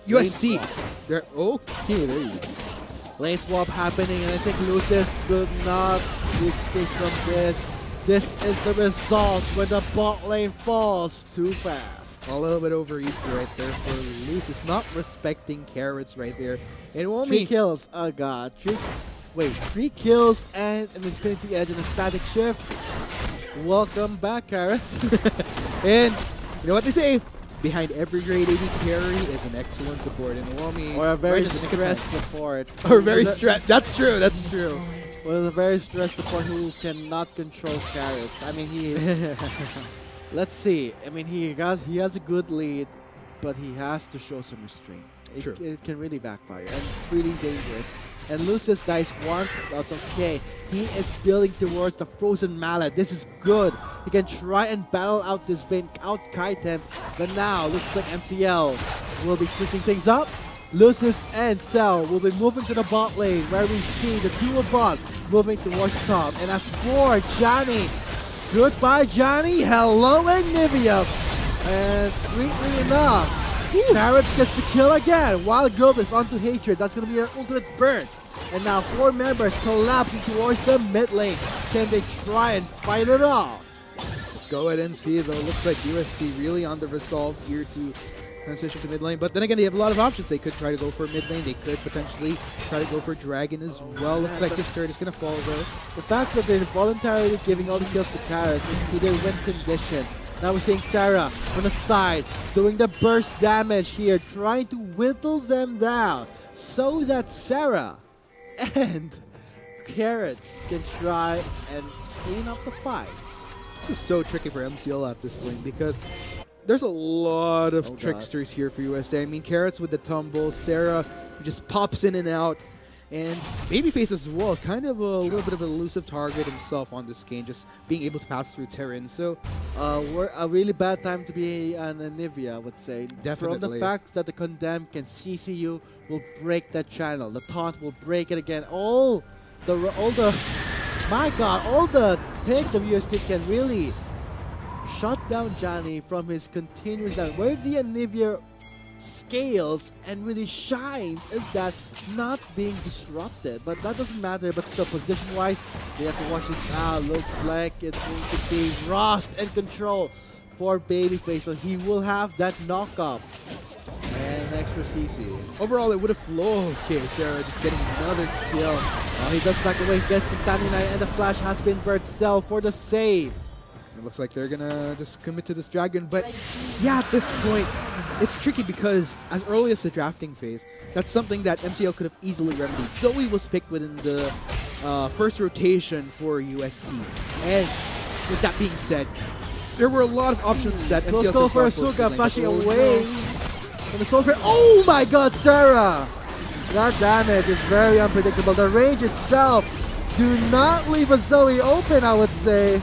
UST, they're okay, there you go. Lane swap happening, and I think Lucis will not escape from this. This is the result when the bot lane falls too fast. A little bit overeat right there for Lucis, not respecting Carrots right there. And 3 kills, oh god. 3 kills and an Infinity Edge and a static shift. Welcome back, Carrots. And you know what they say? Behind every great AD carry is an excellent support, and Womi, or a very stressed support. Or very stressed. That's true. That's true. Well, a very stressed support who cannot control Carrots. I mean, he. Let's see. I mean, he has a good lead, but he has to show some restraint. It can really backfire, and it's really dangerous. And Lucis dies once, that's okay. He is building towards the Frozen Mallet. This is good. He can try and battle out this Vayne, out-kite him. But now, looks like MCL will be switching things up. Lucis and Cell will be moving to the bot lane, where we see the dual bot moving towards the top. And as for Johnny, goodbye Johnny, hello Nivea. And sweetly enough, Carrots gets the kill again. Wild Growth is onto Hatred. That's going to be an ultimate burn. And now 4 members collapsing towards the mid lane. Can they try and fight it off? Let's go ahead and see, though. It looks like UST really on the resolve here to transition to mid lane. But then again, they have a lot of options. They could try to go for mid lane. They could potentially try to go for Dragon as well. Looks like this turret is going to fall, though. The fact that they're voluntarily giving all the kills to Carrots is to their win condition. Now we're seeing Sarah on the side, doing the burst damage here, trying to whittle them down so that Sarah and Carrots can try and clean up the fight. This is so tricky for MCL at this point because there's a lot of tricksters here for UST. I mean, Carrots with the tumble, Sarah just pops in and out, and Babyface as well, kind of a little bit of an elusive target himself on this game, just being able to pass through Terran. So, we're a really bad time to be an Anivia, I would say. Definitely. From the fact that the Condemned can CC you, will break that channel. The Taunt will break it again. All the picks of UST can really shut down Johnny from his continuous down. Where the Anivia scales and really shines is that not being disrupted, but that doesn't matter. But still, position wise, they have to watch this now. Looks like it's going to be Rust and control for Babyface, so he will have that knock up. And extra CC. Overall, it would have flowed. Okay, Sarah just getting another kill. He does back away, gets the standing knight, and the flash has been burnt. Cell for the save. It looks like they're gonna just commit to this dragon, but yeah, at this point, it's tricky because as early as the drafting phase, that's something that MCL could have easily remedied. Zoe was picked within the first rotation for UST, and with that being said, there were a lot of options that MCL Let's go could for have gone Asuka, flashing Oh, away. no. And the Soul Flare. Oh my god, Sarah! That damage is very unpredictable. The range itself, do not leave a Zoe open, I would say.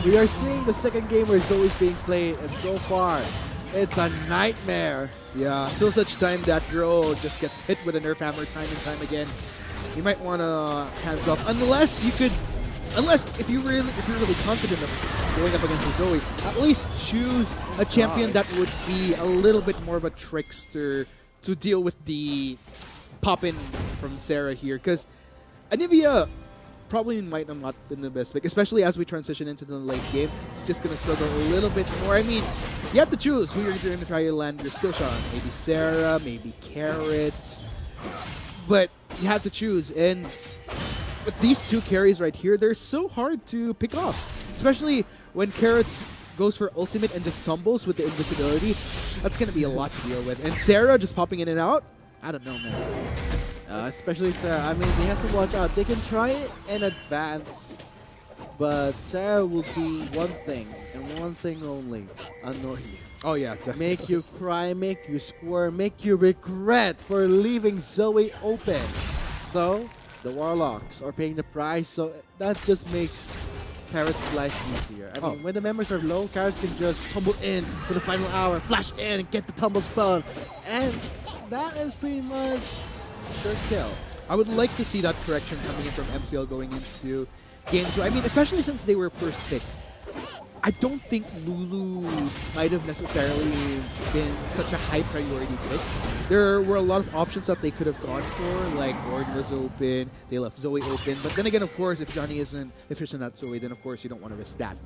We are seeing the second game where Zoe's being played, and so far, it's a nightmare. Yeah, until such time that girl just gets hit with a nerf hammer time and time again. You might want to hands off, unless if you're really confident of going up against a Zoe, at least choose a champion that would be a little bit more of a trickster to deal with the pop-in from Sarah here, because Anivia probably might have not been the best pick, especially as we transition into the late game. It's just going to struggle a little bit more. I mean, you have to choose who you're going to try to land your skill shot on. Maybe Sarah, maybe Carrots, but you have to choose. And with these two carries right here, they're so hard to pick off, especially when Carrots goes for ultimate and just tumbles with the invisibility. That's going to be a lot to deal with. And Sarah just popping in and out, I don't know, man. Especially Sarah. I mean, they have to watch out. They can try it in advance, but Sarah will do one thing, and one thing only: annoy you. Oh yeah, definitely. Make you cry, make you squirm, make you regret for leaving Zoe open. So, the Warlocks are paying the price, so that just makes Carrot's life easier. I mean, when the members are low, Carrots can just tumble in for the final hour, flash in, and get the tumble stun. And that is pretty much sure kill. I would like to see that correction coming in from MCL going into game 2. I mean, especially since they were first pick. I don't think Lulu might have necessarily been such a high priority pick. There were a lot of options that they could have gone for, like Gordon was open, they left Zoe open. But then again, of course, if Johnny isn't efficient at Zoe, then of course you don't want to risk that.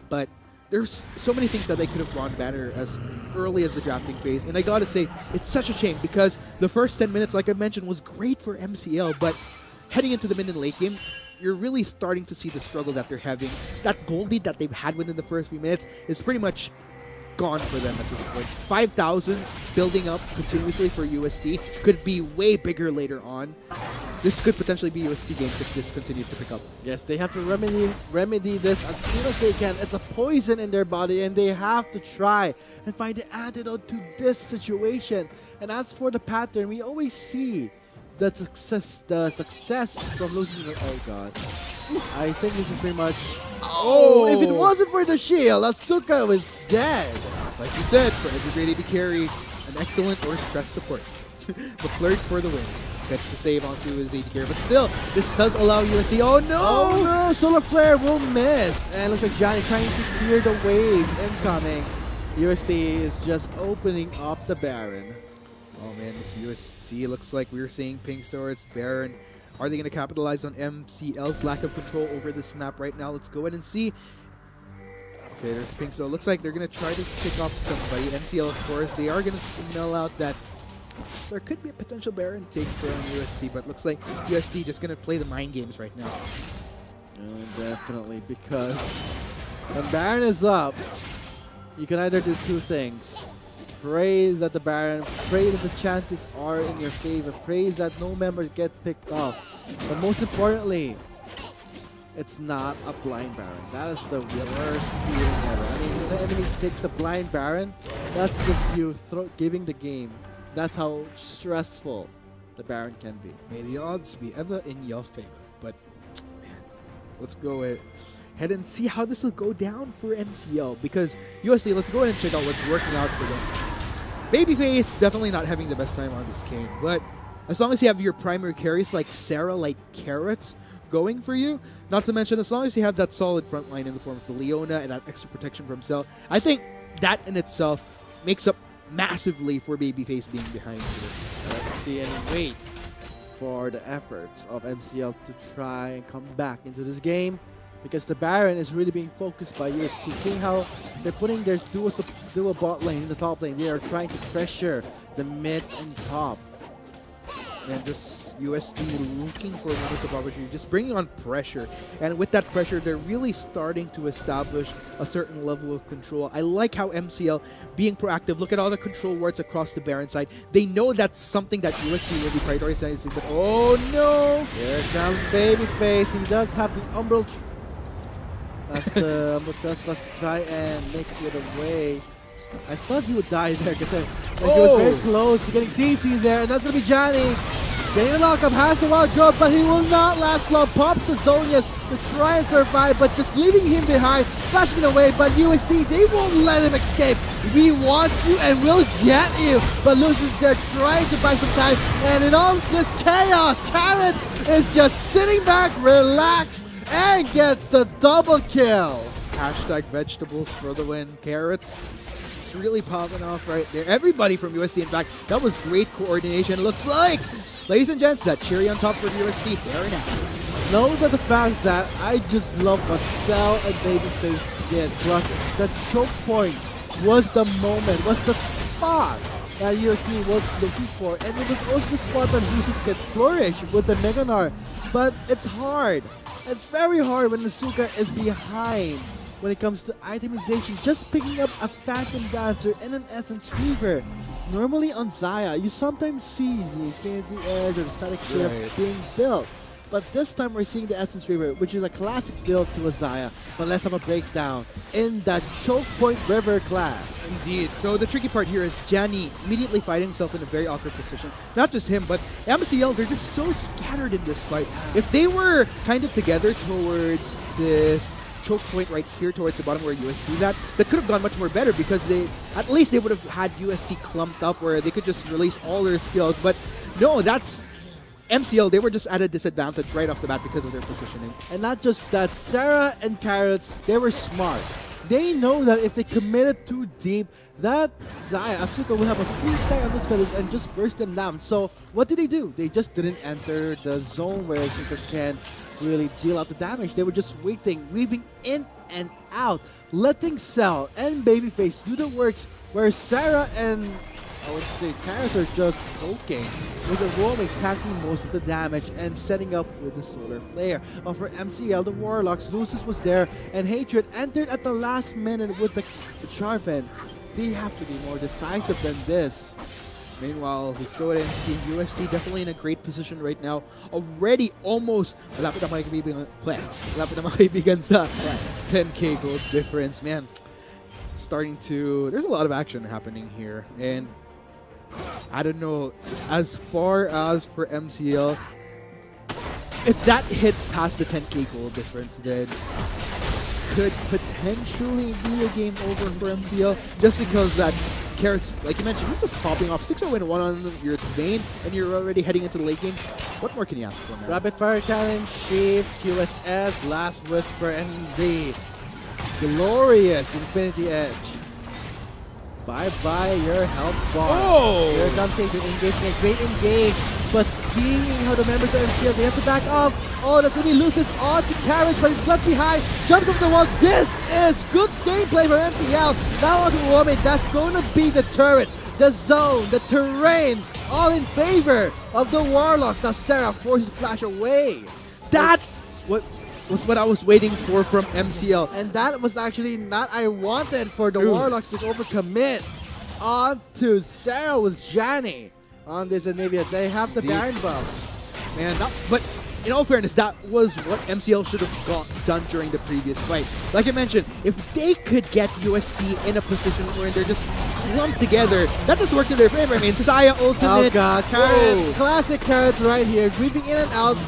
But there's so many things that they could have gone better as early as the drafting phase. And I gotta say, it's such a shame because the first 10 minutes, like I mentioned, was great for MCL. But heading into the mid and late game, you're really starting to see the struggle that they're having. That goal lead that they've had within the first few minutes is pretty much gone for them at this point. 5,000 building up continuously for UST could be way bigger later on. This could potentially be UST games if this continues to pick up. Yes, they have to remedy this as soon as they can. It's a poison in their body, and they have to try and find the antidote to this situation. And as for the pattern, we always see the success from losing. Oh god, I think this is pretty much. Oh, if it wasn't for the shield, Asuka was dead. Like you said, for every great AD carry, an excellent or stress support. The flirt for the win. Gets the save onto his AD carry, but still, this does allow USC. Oh no! Oh no! Solar Flare will miss, and looks like Johnny trying to clear the waves incoming. UST is just opening up the Baron. Oh man, this UST looks like we were seeing ping towards Baron. Are they going to capitalize on MCL's lack of control over this map right now? Let's go ahead and see. Okay, there's ping. So it looks like they're going to try to pick off somebody. MCL, of course, they are going to smell out that there could be a potential Baron take from UST, but looks like UST just going to play the mind games right now. Definitely, because when Baron is up, you can either do two things. Pray that the chances are in your favor. Pray that no members get picked off. But most importantly, it's not a blind Baron. That is the worst feeling ever. I mean, if the enemy takes a blind Baron, that's just you giving the game. That's how stressful the Baron can be. May the odds be ever in your favor. But, man, let's go ahead and see how this will go down for MCL. Because UST, let's go ahead and check out what's working out for them. Babyface definitely not having the best time on this game. But as long as you have your primary carries like Sarah, like Carrots, going for you, not to mention as long as you have that solid front line in the form of the Leona and that extra protection from Cell, I think that in itself makes up massively for Babyface being behind you. Let's see and wait for the efforts of MCL to try and come back into this game. because the Baron is really being focused by UST. Seeing how they're putting their dual bot lane in the top lane, they are trying to pressure the mid and top. And just UST looking for moments of opportunity, just bringing on pressure. And with that pressure, they're really starting to establish a certain level of control. I like how MCL being proactive. Look at all the control wards across the Baron side. They know that's something that UST will be prioritizing. But oh no! Here comes Babyface. He does have the Umbral. That's the Umbral must try and make it away. I thought he would die there because he was very close to getting CC there, and that's going to be Johnny. Getting the lockup, has the wild growth, but he will not last long. Pops the Zonias to try and survive, but just leaving him behind, flashing it away. But UST, they won't let him escape. We want you and we'll get you. But loses there, trying to buy some time. And in all this chaos, Carrots is just sitting back, relaxed, and gets the double kill. Hashtag vegetables for the win. Carrots. It's really popping off right there. Everybody from UST, in fact, that was great coordination. Looks like, ladies and gents, that cherry on top for UST. Very nice. Know that the fact that I just love what Cell and Babyface did. But the choke point was the moment, was the spot that UST was looking for. And it was also the spot that Lucis could flourish with the Mega Gnar. But it's hard. It's very hard when Asuka is behind. When it comes to itemization, just picking up a Phantom Dancer and an Essence Reaver. Normally on Xayah, you sometimes see the Infinity Edge or the Static Shift being built. But this time we're seeing the Essence Reaver, which is a classic build to a Xayah. But let's have a breakdown in that Choke Point River class. Indeed. So the tricky part here is Janny immediately finding himself in a very awkward position. Not just him, but MCL, they're just so scattered in this fight. If they were kind of together towards this choke point right here towards the bottom where UST is at, that could have gone much more better because at least they would have had UST clumped up where they could just release all their skills. But no, that's MCL. They were just at a disadvantage right off the bat because of their positioning. And not just that, Sarah and Carrots, they were smart. They know that if they committed too deep, that Xayah, Asuka will have a free stack on those feathers and just burst them down. So what did they do? They just didn't enter the zone where Asuka can really deal out the damage. They were just waiting, weaving in and out, letting Cell and Babyface do the works where Sarah and I would say Carrots are just okay with the roaming, tanking most of the damage and setting up with the Solar Flare. But for MCL, the Warlocks, Lucis was there and Hatred entered at the last minute with the Charven. They have to be more decisive than this. Meanwhile, let's go ahead and see UST definitely in a great position right now. Already almost malapit na makikaibigan sa 10k gold difference. Man, there's a lot of action happening here. And I don't know, as far as for MCL, if that hits past the 10k gold difference, then could potentially be a game over for MCL, just because that Carrots, like you mentioned, he's just popping off 6-0-1 on your Vayne, and you're already heading into the late game. What more can you ask for, man? Rapid Fire Cannon, Shield, QSS, Last Whisper, and the glorious Infinity Edge. Bye-bye your health bar. Oh! Here comes Satan engaging a great engage, but seeing how the members of MCL, they have to back up. Oh, that's going to be Lucis on to Carrots, but he's left behind. Jumps over the wall. This is good gameplay for MCL. Now on to Wome, that's going to be the turret, the zone, the terrain, all in favor of the Warlocks. Now Sarah forces Flash away. That was what I was waiting for from MCL. And that was actually not I wanted for the Warlocks to overcommit onto Sarah with Janny on this Anivia. They have the Baron buff. Man, but in all fairness, that was what MCL should have done during the previous fight. Like I mentioned, if they could get UST in a position where they're just clumped together, that just works in their favor. I mean, Xayah ultimate. Oh god, Carrots, classic Carrots right here, creeping in and out.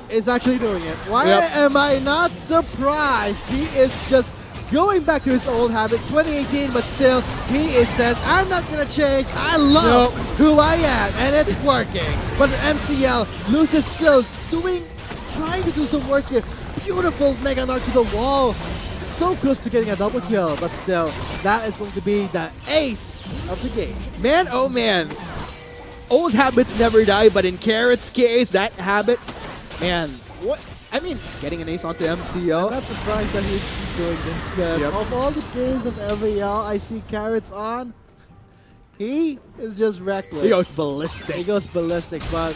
Is actually doing it. Why am I not surprised? He is just going back to his old habit, 2018, but still, he is said, I'm not gonna change. I love who I am, and it's working. But for MCL, Lucis is still trying to do some work here. Beautiful Mega Gnar to the wall. So close to getting a double kill, but still, that is going to be the ace of the game. Man, oh man. Old habits never die, but in Carrot's case, that habit, man, what? I mean, getting an ace onto MCL. I'm not surprised that he's doing this because of all the games of LVL I see Carrots on, he is just reckless. He goes ballistic. He goes ballistic, but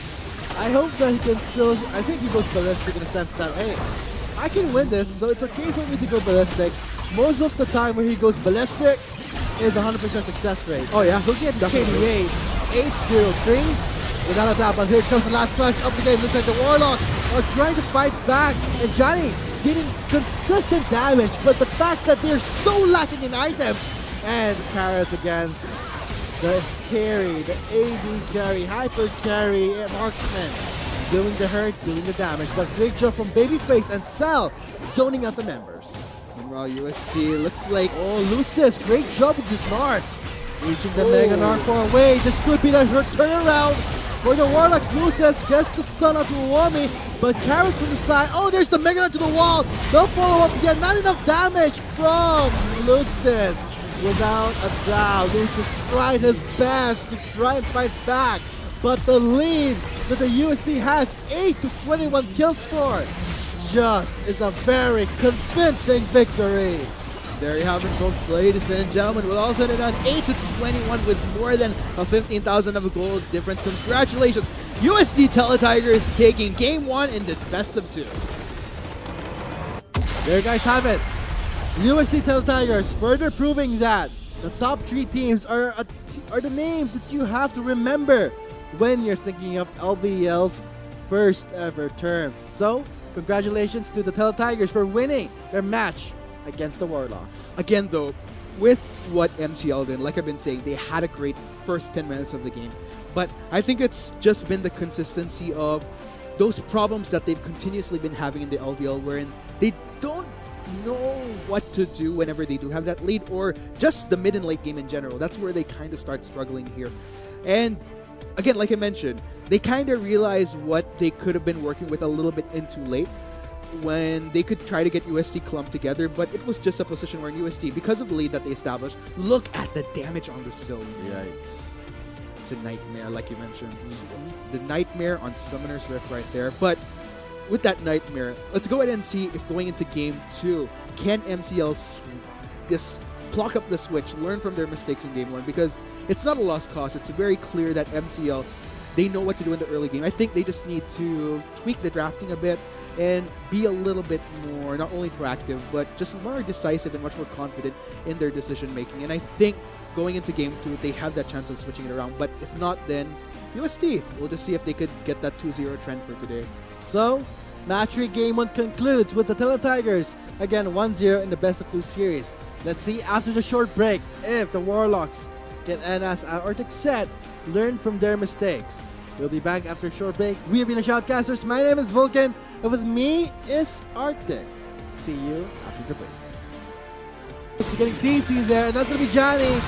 I hope that he can still, I think he goes ballistic in the sense that, hey, I can win this, so it's okay for me to go ballistic. Most of the time where he goes ballistic is 100% success rate. Oh yeah, looking at this KDA, 8-0-3. Without a doubt, but here comes the last clutch of the game. Looks like the Warlocks are trying to fight back, and Johnny getting consistent damage, but the fact that they're so lacking in items, and Carrots again, the carry, the AD carry, hyper carry, marksman, doing the hurt, doing the damage, but great job from Babyface and Cell, zoning out the members. Meanwhile, UST looks like, oh, Lucis, great job with this Narc. Reaching the Mega Narc far away, this could be the turnaround. For the Warlocks, Lucis gets the stun onto Uwami, but Carrot from the side. Oh, there's the Mega Knight to the wall. No follow-up again. Not enough damage from Lucis. Without a doubt, Lucis tried his best to try and fight back, but the lead that the UST has, 8-21 kill score, just is a very convincing victory. There you have it, folks, ladies and gentlemen. We'll also end it on 8-21 with more than a 15,000 of a gold difference. Congratulations, UST Teletigers taking game 1 in this best of 2. There you guys have it. UST Teletigers further proving that the top 3 teams are the names that you have to remember when you're thinking of LVL's first ever term. So, congratulations to the Teletigers for winning their match against the Warlocks. Again though, with what MCL did, like I've been saying, they had a great first 10 minutes of the game. But I think it's just been the consistency of those problems that they've continuously been having in the LVL, wherein they don't know what to do whenever they do have that lead, or just the mid and late game in general. That's where they kind of start struggling here. And again, like I mentioned, they kind of realized what they could have been working with a little bit in too late, when they could try to get UST clumped together, but it was just a position where UST, because of the lead that they established, look at the damage on the zone. Yikes. It's a nightmare, like you mentioned. The nightmare on Summoner's Rift right there. But with that nightmare, let's go ahead and see if going into game 2, can MCL pluck up the switch, learn from their mistakes in game 1, because it's not a lost cause. It's very clear that MCL, they know what to do in the early game. I think they just need to tweak the drafting a bit and be a little bit more, not only proactive, but just more decisive and much more confident in their decision making. And I think going into game 2, they have that chance of switching it around. But if not, then UST. We'll just see if they could get that 2-0 trend for today. So, match 3 game 1 concludes with the Teletigers, again 1-0 in the best of 2 series. Let's see after the short break if the Warlocks can, and as Arctic said, learn from their mistakes. We'll be back after a short break. We have been the Shoutcasters. My name is Vulcan, and with me is Arctic. See you after the break. Just getting CC there, and that's going to be Johnny.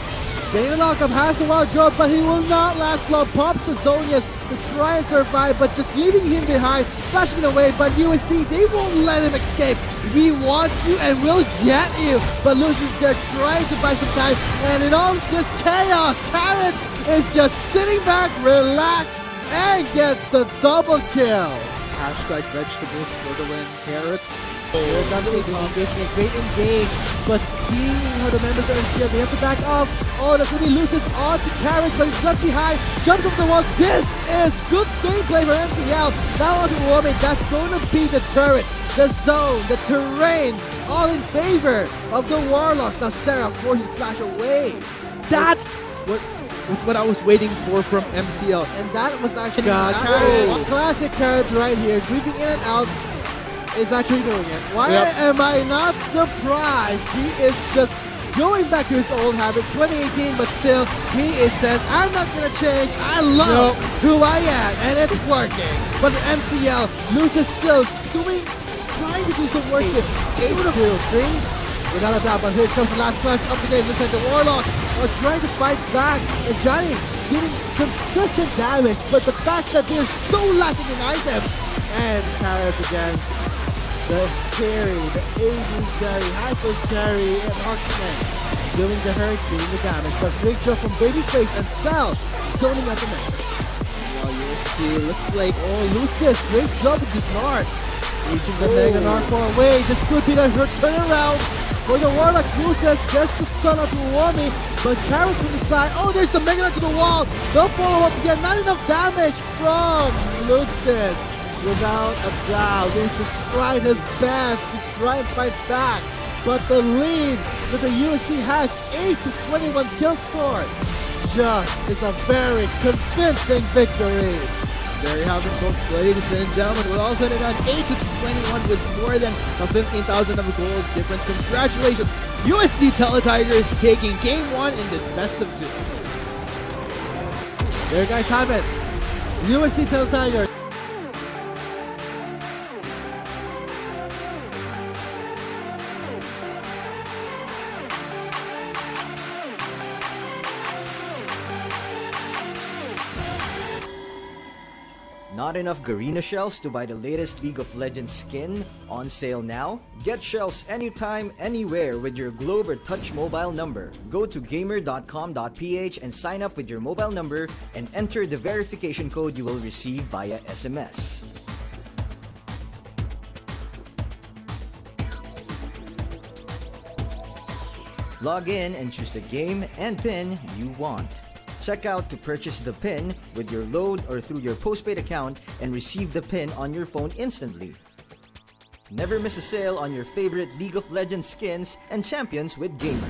Getting the lockup, has the wild growth, but he will not last long. Pops the Zonias to try and survive, but just leaving him behind, flashing away. But UST, they won't let him escape. We want you and we'll get you. But Lucius there trying to buy some time, and in all this chaos, Carrots is just sitting back, relaxed, and gets the double kill. Hashtag vegetables for the win. Carrots. Here comes the engagement, a great engage, but seeing how the members are in here, they have to back off. Oh, that's going to be Lucis on to Carrots, but he's left behind, jumps off the wall. This is good gameplay for MCL. Now on to Uwami, that's going to be the turret, the zone, the terrain, all in favor of the Warlocks. Now Sarah forces Flash away. That was what I was waiting for from MCL. And that was actually classic Carrots right here, creeping in and out. Is actually doing it. Why am I not surprised? He is just going back to his old habits, 2018, but still, he is said, I'm not going to change. I love who I am, and it's working. But MCL, loses still trying to do some work here. 8-2-3. Without a doubt, but here comes the last match of the game. Looks like the Warlocks are trying to fight back, and Johnny getting consistent damage, but the fact that they're so lacking in items, and Carrots again, the carry, the AD carry, hyper carry, and marksman doing the hurt, doing the damage. But great job from Babyface and Cell zoning out the match. Well, UST looks like Lucis, great job with this Narc. Reaching the Mega Narc for a way. This could be the turnaround for the Warlocks. Lucis gets the stun up to Wami, but carried to the side. Oh, there's the Mega Narc to the wall. The follow-up again. Not enough damage from Lucis. Without a doubt, Lucis tried his best to try and fight back. But the lead that the UST has, 8-21 kill score, just is a very convincing victory. There you have it, folks, ladies and gentlemen. We're all set on 8-21 with more than a 15,000 of gold difference. Congratulations, UST Teletigers taking Game 1 in this best of 2. There you guys have it. UST Teletigers. Not enough Garena shells to buy the latest League of Legends skin? On sale now? Get shells anytime, anywhere with your Globe or Touch mobile number. Go to gamer.com.ph and sign up with your mobile number and enter the verification code you will receive via SMS. Log in and choose the game and pin you want. Check out to purchase the pin with your load or through your postpaid account and receive the pin on your phone instantly. Never miss a sale on your favorite League of Legends skins and champions with Gamer.